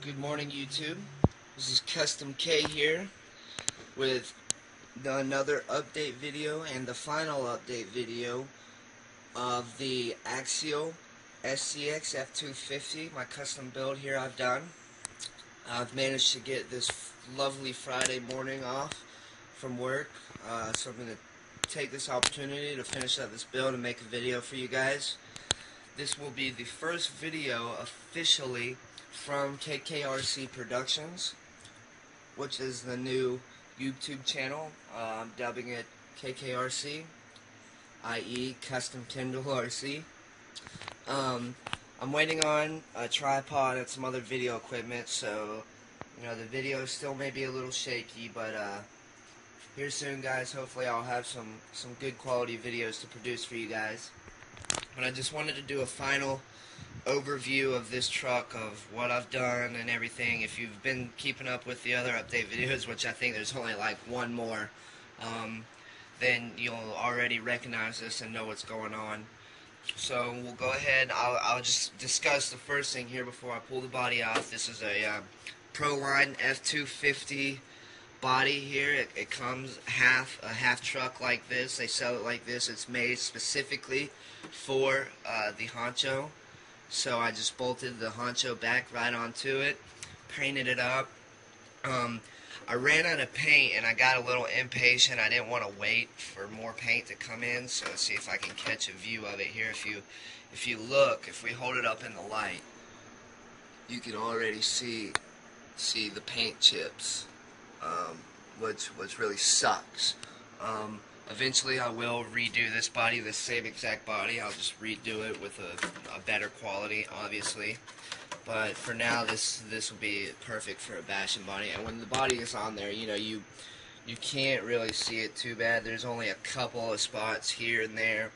Good morning, YouTube. This is Custom K here with another update video and the final update video of the Axial SCX-F250, my custom build here I've done. I've managed to get this lovely Friday morning off from work, so I'm going to take this opportunity to finish up this build and make a video for you guys. This will be the first video officially from KKRC Productions, which is the new YouTube channel. I'm dubbing it KKRC, i.e. Custom Kindle RC. I'm waiting on a tripod and some other video equipment, so the video still may be a little shaky, but here soon, guys. Hopefully I'll have some good quality videos to produce for you guys. But I just wanted to do a final overview of this truck, of what I've done and everything. If you've been keeping up with the other update videos, which I think there's only like one more, then you'll already recognize this and know what's going on. So we'll go ahead. I'll just discuss the first thing here before I pull the body off. This is a Proline F250 body here. It comes a half truck like this. They sell it like this. It's made specifically for the honcho. So I just bolted the honcho back right onto it, painted it up. I ran out of paint and I got a little impatient. I didn't want to wait for more paint to come in, so let's see if I can catch a view of it here. If you look, if we hold it up in the light, you can already see the paint chips, which really sucks. Eventually I will redo this body, the same exact body. I'll just redo it with a better quality, obviously. But for now, this will be perfect for a bashing body. And when the body is on there, you can't really see it too bad. There's only a couple of spots here and there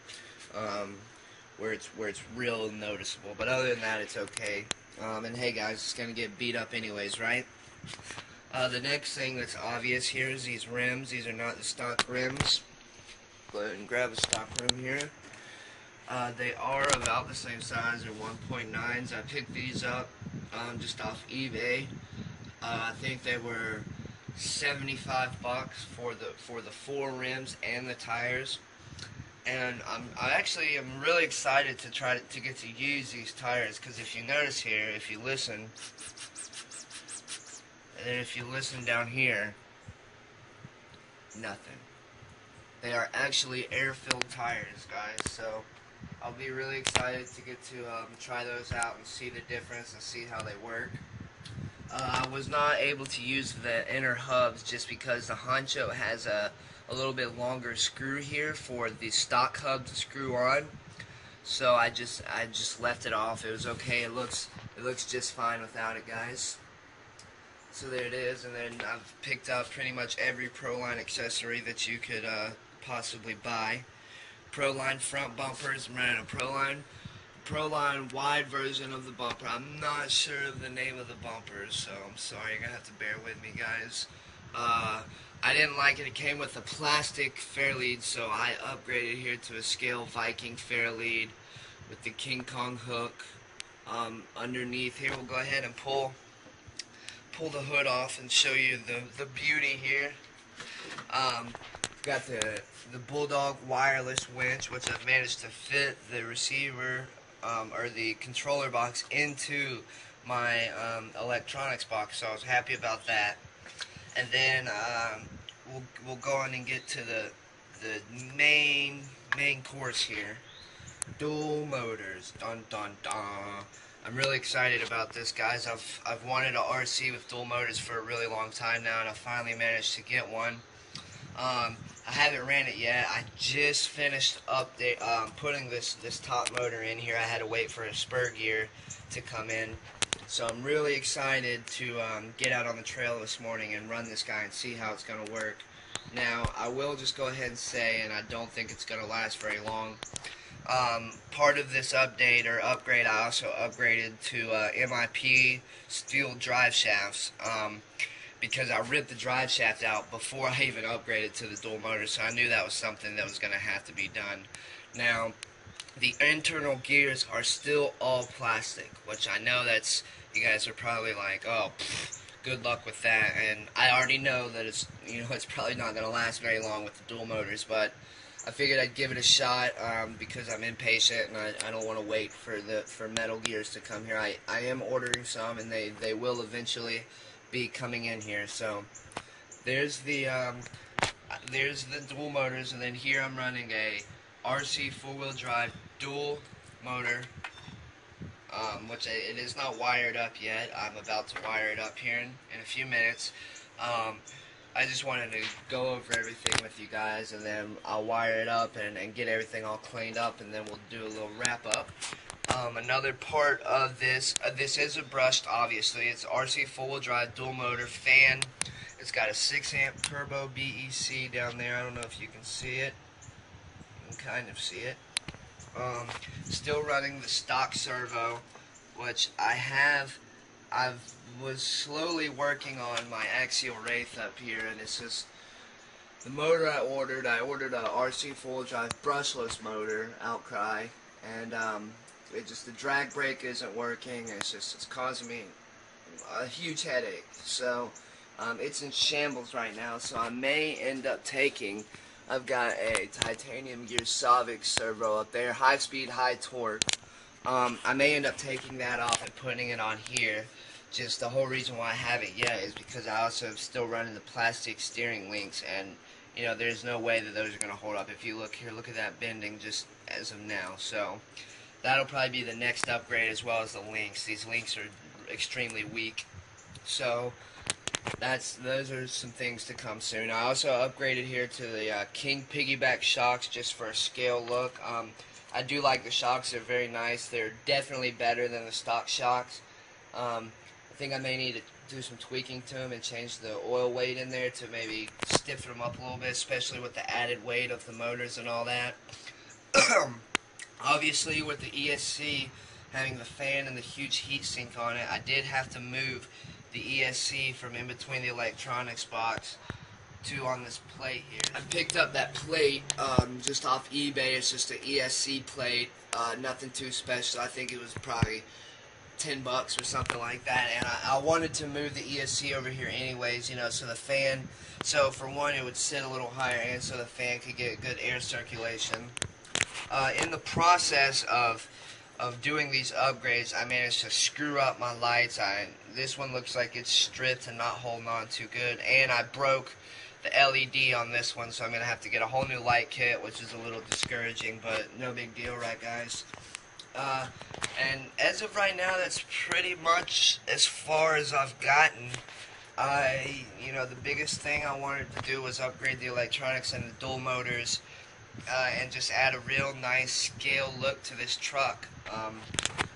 where it's real noticeable. But other than that, it's okay. And hey guys, it's gonna get beat up anyways, right? The next thing that's obvious here is these rims. These are not the stock rims. Go ahead and grab a stock rim here. They are about the same size. They're 1.9s. I picked these up just off eBay. I think they were $75 for the four rims and the tires. And I actually am really excited to try to get to use these tires, because if you notice here, if you listen, and if you listen down here, nothing. They are actually air-filled tires, guys, so I'll be really excited to get to try those out and see the difference and see how they work. I was not able to use the inner hubs just because the honcho has a little bit longer screw here for the stock hub to screw on, so I just left it off. It was okay. It looks just fine without it, guys. So there it is. And then I've picked up pretty much every Proline accessory that you could possibly buy. Proline front bumpers. I'm running a Proline wide version of the bumper. I'm not sure of the name of the bumpers, so I'm sorry. You're gonna have to bear with me, guys. I didn't like it. It came with a plastic fair lead, so I upgraded here to a scale Viking fair lead with the King Kong hook underneath. Here, we'll go ahead and pull the hood off and show you the beauty here. Got the Bulldog wireless winch, which I've managed to fit the receiver or the controller box into my electronics box, so I was happy about that. And then we'll go on and get to the main course here. Dual motors. Dun dun dun. I'm really excited about this, guys. I've wanted a RC with dual motors for a really long time now, and I finally managed to get one. I haven't ran it yet. I just finished putting this top motor in here. I had to wait for a spur gear to come in. So I'm really excited to get out on the trail this morning and run this guy and see how it's going to work. Now, I will just go ahead and say, and I don't think it's going to last very long, part of this update or upgrade, I also upgraded to MIP steel drive shafts, because I ripped the drive shaft out before I even upgraded to the dual motor, so I knew that was something that was going to have to be done. Now, the internal gears are still all plastic, which I know that's you guys are probably like, oh, good luck with that. And I already know that it's, it's probably not going to last very long with the dual motors, but I figured I'd give it a shot because I'm impatient and I don't want to wait for Metal Gears to come here. I am ordering some, and they will eventually be coming in here. So there's the dual motors, and then here I'm running a RC four-wheel drive dual motor, which it is not wired up yet. I'm about to wire it up here in a few minutes. I just wanted to go over everything with you guys, and then I'll wire it up and get everything all cleaned up, and then we'll do a little wrap up. Another part of this is a brushed, obviously. It's RC four-wheel drive dual motor fan. It's got a 6-amp turbo BEC down there. I don't know if you can see it. You can kind of see it. Still running the stock servo, which I was slowly working on my Axial Wraith up here, and it's just the motor I ordered. I ordered a RC four-wheel drive brushless motor, Outcry, and the drag brake isn't working. It's causing me a huge headache. So it's in shambles right now. So I may end up taking. I've got a titanium gear Savic servo up there, high speed, high torque. I may end up taking that off and putting it on here. Just the whole reason why I haven't yet is because I also am still running the plastic steering links, and there's no way that those are going to hold up. If you look here, look at that bending just as of now. So that'll probably be the next upgrade, as well as the links. These links are extremely weak. So those are some things to come soon. I also upgraded here to the King Piggyback shocks just for a scale look. I do like the shocks. They're very nice. They're definitely better than the stock shocks. I think I may need to do some tweaking to them and change the oil weight in there to maybe stiffen them up a little bit, especially with the added weight of the motors and all that. Obviously, with the ESC having the fan and the huge heat sink on it, I did have to move the ESC from in between the electronics box to on this plate here. I picked up that plate just off eBay. It's just an ESC plate, nothing too special. I think it was probably $10 or something like that, and I wanted to move the ESC over here anyways, so the fan, so for one, it would sit a little higher, and so the fan could get good air circulation. In the process of doing these upgrades, I managed to screw up my lights. This one looks like it's stripped and not holding on too good, and I broke the LED on this one, so I'm going to have to get a whole new light kit, which is a little discouraging, but no big deal, right guys? And as of right now, that's pretty much as far as I've gotten. The biggest thing I wanted to do was upgrade the electronics and the dual motors, and just add a real nice scale look to this truck.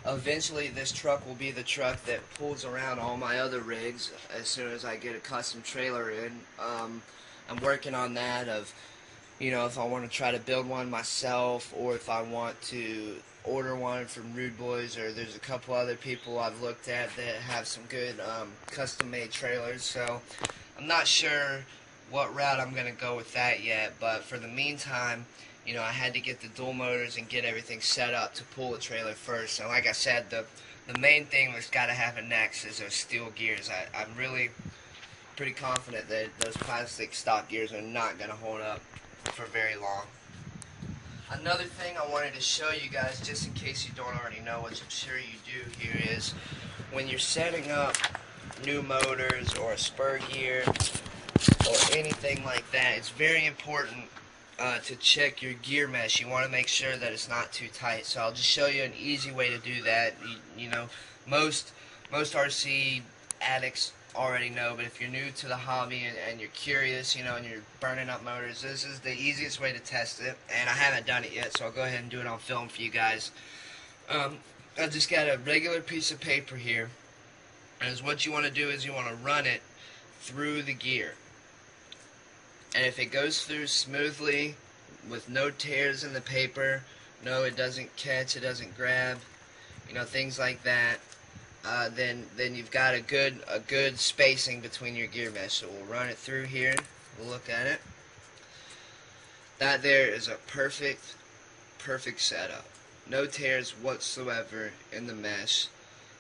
Eventually, this truck will be the truck that pulls around all my other rigs as soon as I get a custom trailer in. I'm working on that if I want to try to build one myself, or if I want to order one from Rude Boys, or there's a couple other people I've looked at that have some good custom-made trailers. So I'm not sure what route I'm going to go with that yet, but for the meantime, I had to get the dual motors and get everything set up to pull the trailer first. And like I said, the main thing that's got to happen next is those steel gears. I'm really pretty confident that those plastic stock gears are not going to hold up for very long. Another thing I wanted to show you guys, just in case you don't already know, which I'm sure you do here, is when you're setting up new motors or a spur gear or anything like that, it's very important to check your gear mesh. You want to make sure that it's not too tight. So I'll just show you an easy way to do that. Most RC addicts already know, but if you're new to the hobby and you're curious, and you're burning up motors, this is the easiest way to test it, and I haven't done it yet, so I'll go ahead and do it on film for you guys. I just got a regular piece of paper here, and what you want to do is you want to run it through the gear, and if it goes through smoothly with no tears in the paper, no, it doesn't catch, it doesn't grab, things like that, then you've got a good spacing between your gear mesh. So we'll run it through here. We'll look at it. That there is a perfect setup. No tears whatsoever in the mesh.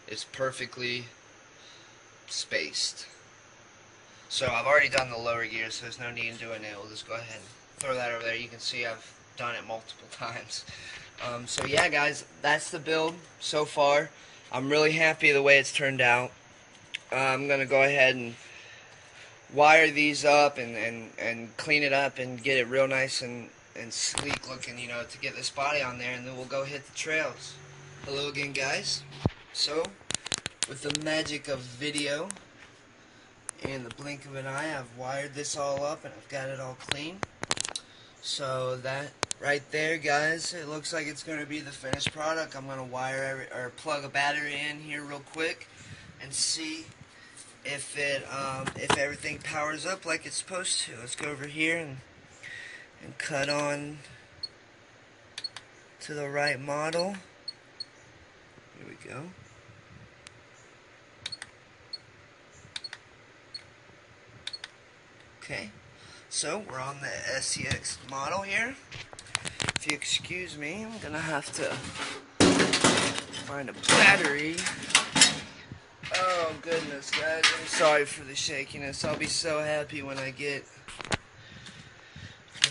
is perfectly spaced. So I've already done the lower gear, so there's no need in doing it. We'll just go ahead and throw that over there. You can see I've done it multiple times. So yeah, guys, that's the build so far. I'm really happy the way it's turned out. I'm going to go ahead and wire these up and clean it up and get it real nice and sleek looking, you know, to get this body on there, and then we'll go hit the trails. Hello again, guys. So, with the magic of video and the blink of an eye, I've wired this all up and I've got it all clean. So that right there, guys, it looks like it's going to be the finished product. I'm going to wire or plug a battery in here real quick and see if everything powers up like it's supposed to. Let's go over here and cut on to the right model. Here we go. Okay, so we're on the SCX model here. If you excuse me, I'm gonna have to find a battery. Oh goodness, guys, I'm sorry for the shakiness. I'll be so happy when I get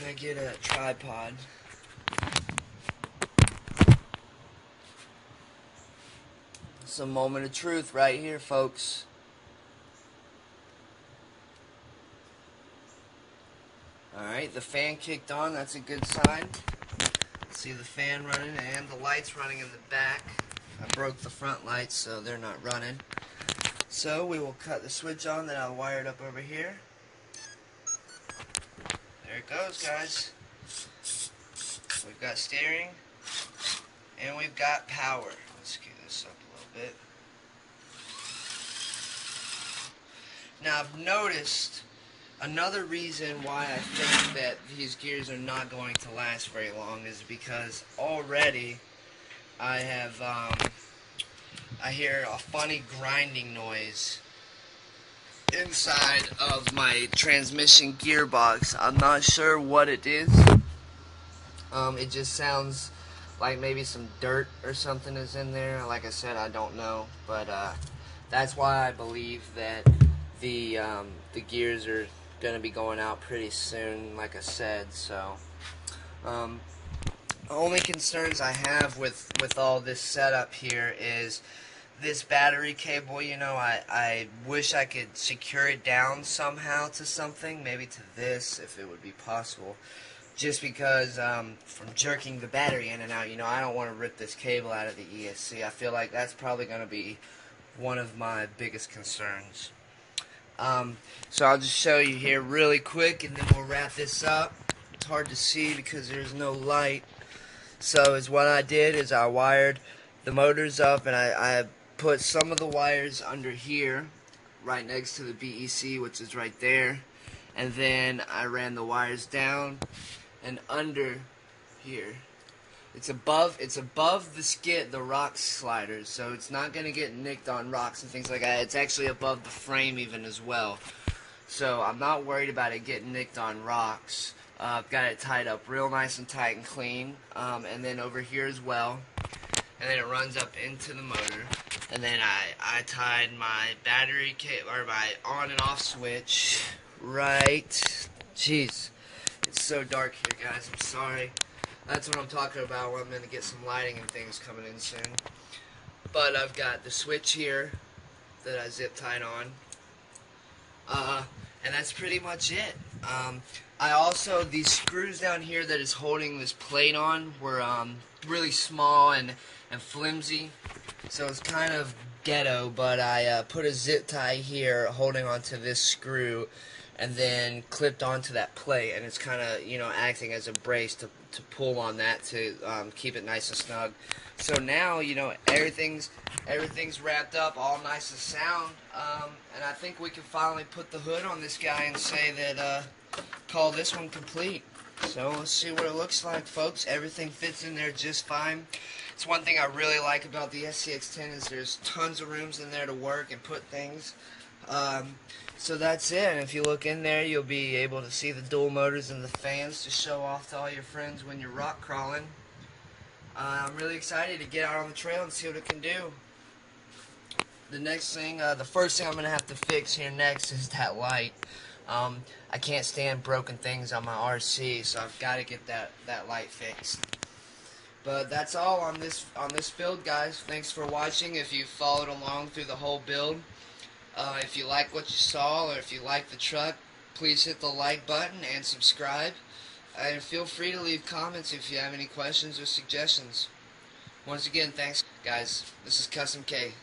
a tripod. It's a moment of truth right here, folks. Alright, the fan kicked on, that's a good sign. See the fan running and the lights running in the back. I broke the front lights, so they're not running. So we will cut the switch on that I wired up over here. There it goes, guys. We've got steering and we've got power. Let's get this up a little bit. Now I've noticed another reason why I think that these gears are not going to last very long is because already I have I hear a funny grinding noise inside of my transmission gearbox. I'm not sure what it is. It just sounds like maybe some dirt or something is in there. Like I said, I don't know, but that's why I believe that the gears are going to be going out pretty soon, like I said. So the only concerns I have with all this setup here is this battery cable. You know, I wish I could secure it down somehow to something, maybe to this if it would be possible, just because from jerking the battery in and out, you know, I don't want to rip this cable out of the ESC. I feel like that's probably going to be one of my biggest concerns. So I'll just show you here really quick and then we'll wrap this up. It's hard to see because there's no light. So what I did is I wired the motors up and I put some of the wires under here right next to the BEC, which is right there, and then I ran the wires down and under here. It's above the skid, the rock sliders, so it's not going to get nicked on rocks and things like that. It's actually above the frame even as well. So I'm not worried about it getting nicked on rocks. I've got it tied up real nice and tight and clean, and then over here as well. And then it runs up into the motor. And then I tied my battery cable, or my on and off switch right. Jeez, it's so dark here, guys. I'm sorry. That's what I'm talking about when I'm going to get some lighting and things coming in soon. But I've got the switch here that I zip tied on. And that's pretty much it. I also, these screws down here that is holding this plate on were really small and flimsy. So it's kind of ghetto, but I put a zip tie here holding onto this screw and then clipped onto that plate, and it's kind of, you know, acting as a brace to pull on that to keep it nice and snug. So now, you know, everything's wrapped up, all nice and sound, and I think we can finally put the hood on this guy and say that call this one complete. So let's see what it looks like, folks. Everything fits in there just fine. It's one thing I really like about the SCX-10 is there's tons of rooms in there to work and put things. So that's it, and if you look in there, you'll be able to see the dual motors and the fans to show off to all your friends when you're rock crawling. I'm really excited to get out on the trail and see what it can do. the next thing, the first thing I'm going to have to fix here next is that light. I can't stand broken things on my RC, so I've got to get that light fixed. But that's all on this build, guys. Thanks for watching. If you followed along through the whole build, if you like what you saw or if you like the truck, please hit the like button and subscribe. And feel free to leave comments if you have any questions or suggestions. Once again, thanks, guys. This is Custom K.